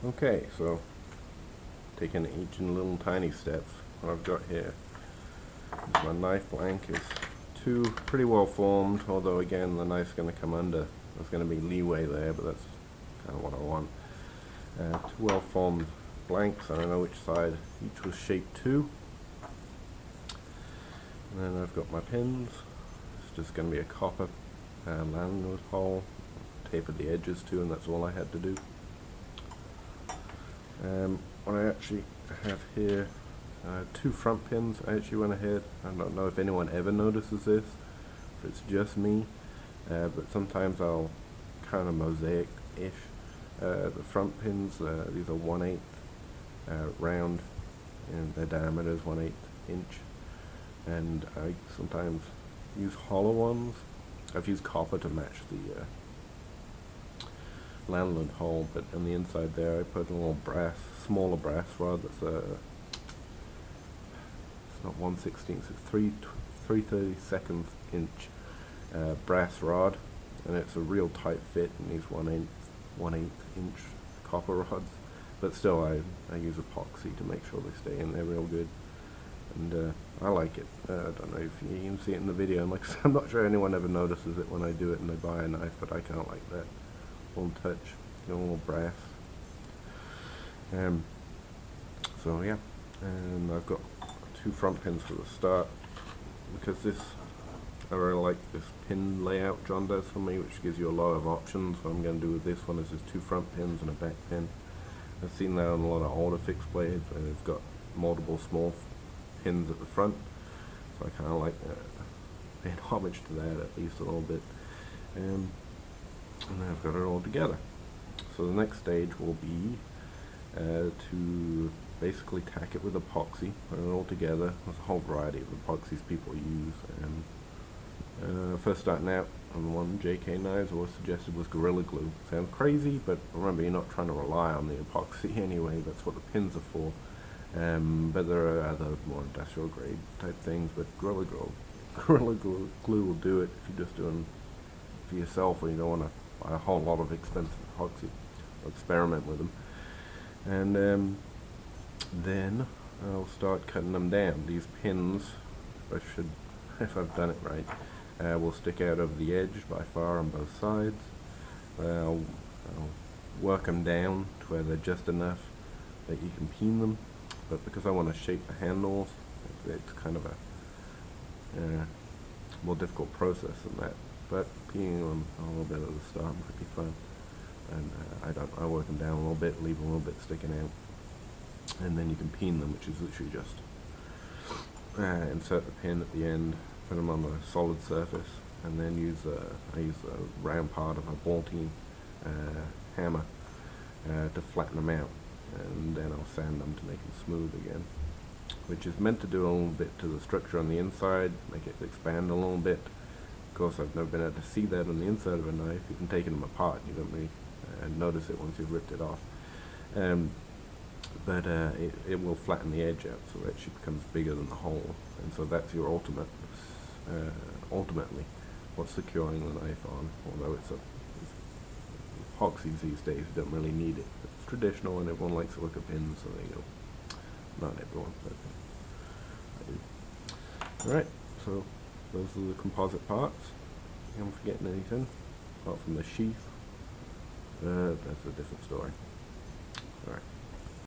Okay, so taking each in little tiny steps. What I've got here is my knife blank is two pretty well formed, although again the knife's going to come under. There's going to be leeway there, but that's kind of what I want. Two well formed blanks. I don't know which side each was shaped to. And then I've got my pins. It's just going to be a copper landing hole. Tapered the edges too, and that's all I had to do. What I actually have here, two front pins. I actually went ahead, I don't know if anyone ever notices this, if it's just me, but sometimes I'll kind of mosaic-ish. The front pins, these are 1/8 round, and their diameter is 1/8 inch, and I sometimes use hollow ones. I've used copper to match the landlord hole, but on the inside there I put a little smaller brass rod that's it's not 1/16, it's 3/32 inch brass rod, and it's a real tight fit in these 1/8 inch copper rods, but still I use epoxy to make sure they stay in there real good, and I like it. I don't know if you can see it in the video, and like I said, I'm not sure anyone ever notices it when I do it and they buy a knife, but I kind of like that little touch, a little brass. So yeah, and I've got two front pins for the start, because I really like this pin layout John does for me, which gives you a lot of options. What I'm going to do with this one is just two front pins and a back pin. I've seen that on a lot of older fixed blades where they've got multiple small pins at the front, so I kind of like paying homage to that at least a little bit. And then I've got it all together. So the next stage will be to basically tack it with epoxy, put it all together. There's a whole variety of epoxies people use, and first starting out on the one JK knives, what was suggested was Gorilla Glue. Sounds crazy, but remember, you're not trying to rely on the epoxy anyway. That's what the pins are for. But there are other more industrial grade type things, but Gorilla Glue will do it if you're just doing it for yourself, or you don't want to buy a whole lot of expensive epoxy, or experiment with them. And then I'll start cutting them down. These pins, if I've done it right, will stick out over the edge by far on both sides. I'll work them down to where they're just enough that you can peen them, but because I want to shape the handles, it's kind of a more difficult process than that. But peening them a little bit at the start might be fun. And I work them down a little bit, leave a little bit sticking out, and then you can peen them, which is literally just insert the pin at the end, put them on a solid surface, and then I use the round part of a bolting hammer to flatten them out, and then I'll sand them to make them smooth again, which is meant to do a little bit to the structure on the inside, make it expand a little bit. Of course, I've never been able to see that on the inside of a knife. Even taking them apart, you don't really notice it once you've ripped it off. But it will flatten the edge out, so it actually becomes bigger than the hole, and so that's your ultimately what's securing the knife on. Although it's epoxies these days, you don't really need it. It's traditional, and everyone likes to look at pins, so there you go. Not everyone, but I do. All right, so those are the composite parts. I'm forgetting anything apart from the sheath. That's a different story.